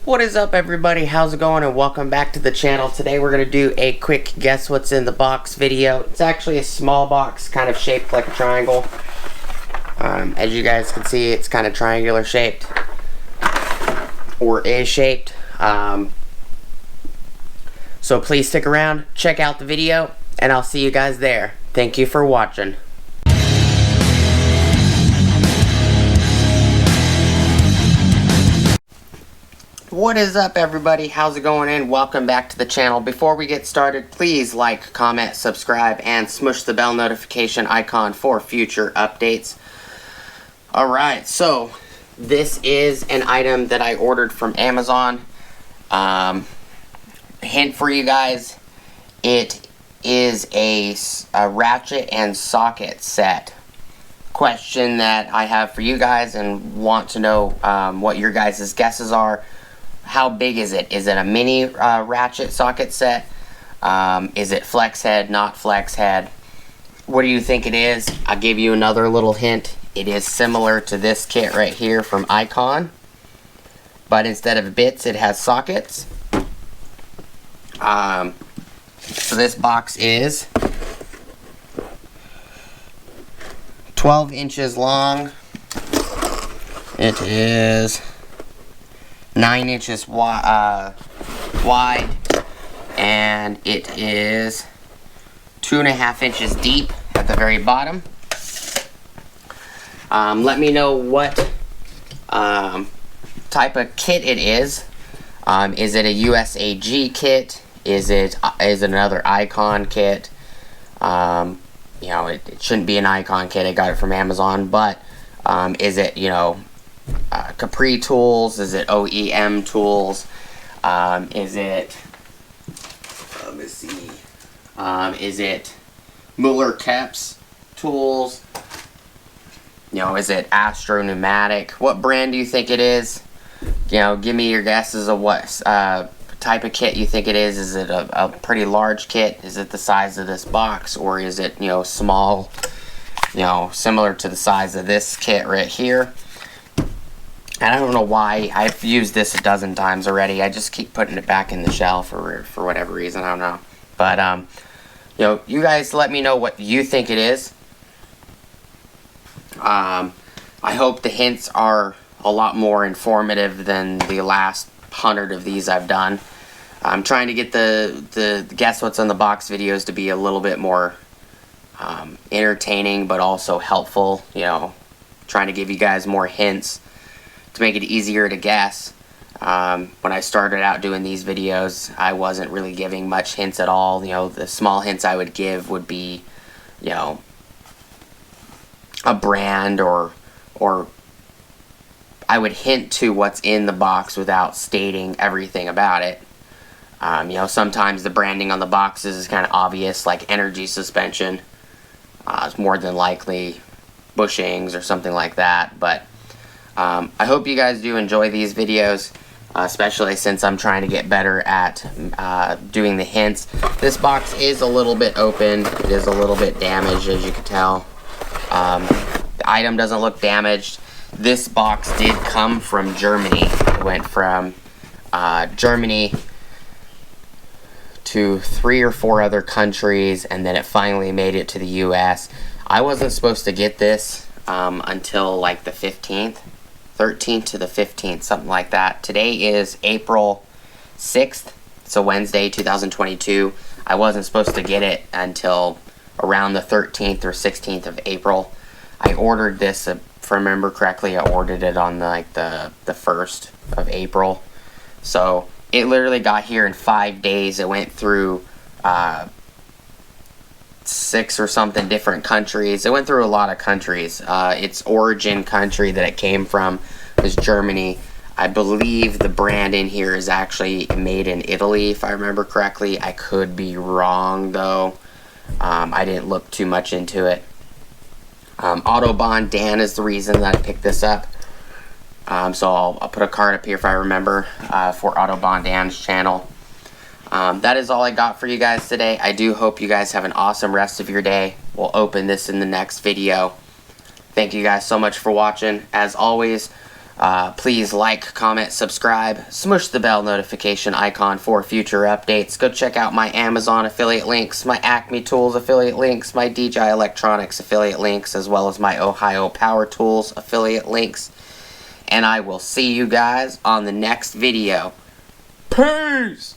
What is up, everybody? How's it going? And welcome back to the channel. Today we're going to do a quick guess what's in the box video. It's actually a small box, kind of shaped like a triangle. As you guys can see, it's kind of triangular shaped, or A-shaped. So please stick around, check out the video, and I'll see you guys there. Thank you for watching. What is up, everybody? How's it going? And welcome back to the channel. Before we get started, please like, comment, subscribe, and smush the bell notification icon for future updates. Alright, so this is an item that I ordered from Amazon. Hint for you guys, it is a ratchet and socket set. Question that I have for you guys and want to know what your guys' guesses are. How big is it? Is it a mini ratchet socket set? Is it flex head, not flex head? What do you think it is? I'll give you another little hint. It is similar to this kit right here from Icon, but instead of bits, it has sockets. So this box is 12 inches long. It is 9 inches wide, and it is 2.5 inches deep at the very bottom. Let me know what type of kit it is. Is it a USAG kit? Is it another Icon kit? You know, it shouldn't be an Icon kit. I got it from Amazon, but is it, you know, Capri tools? Is it OEM tools? Is it, let me see, is it Mueller Keps tools? You know, is it Astro Pneumatic? What brand do you think it is? You know, give me your guesses of what type of kit you think it is. Is it a pretty large kit? Is it the size of this box? Or is it, you know, small, you know, similar to the size of this kit right here? And I don't know why. I've used this a dozen times already. I just keep putting it back in the shelf for whatever reason. I don't know. But, you know, you guys let me know what you think it is. I hope the hints are a lot more informative than the last 100 of these I've done. I'm trying to get the guess what's on the box videos to be a little bit more entertaining, but also helpful. You know, trying to give you guys more hints to make it easier to guess. When I started out doing these videos, I wasn't really giving much hints at all. You know, the small hints I would give would be, you know, a brand, or I would hint to what's in the box without stating everything about it. You know, sometimes the branding on the boxes is kind of obvious, like energy suspension. It's more than likely bushings or something like that. But I hope you guys do enjoy these videos, especially since I'm trying to get better at doing the hints. This box is a little bit open. It is a little bit damaged, as you can tell. The item doesn't look damaged. This box did come from Germany. It went from Germany to 3 or 4 other countries, and then it finally made it to the US. I wasn't supposed to get this until like the 15th, 13th to the 15th, something like that. Today is April 6th, so Wednesday, 2022. I wasn't supposed to get it until around the 13th or 16th of April. I ordered this, if I remember correctly, I ordered it on like the 1st of April. So it literally got here in 5 days. It went through 6 or something different countries. It went through a lot of countries. Its origin country that it came from was Germany. I believe the brand in here is actually made in Italy, if I remember correctly. I could be wrong, though. I didn't look too much into it. Autobahn Dan is the reason that I picked this up. So I'll put a card up here if I remember for Autobahn Dan's channel. That is all I got for you guys today. I do hope you guys have an awesome rest of your day. We'll open this in the next video. Thank you guys so much for watching. As always, Please like, comment, subscribe, smush the bell notification icon for future updates. Go check out my Amazon affiliate links, my Acme Tools affiliate links, my DJI Electronics affiliate links, as well as my Ohio Power Tools affiliate links. And I will see you guys on the next video. Peace!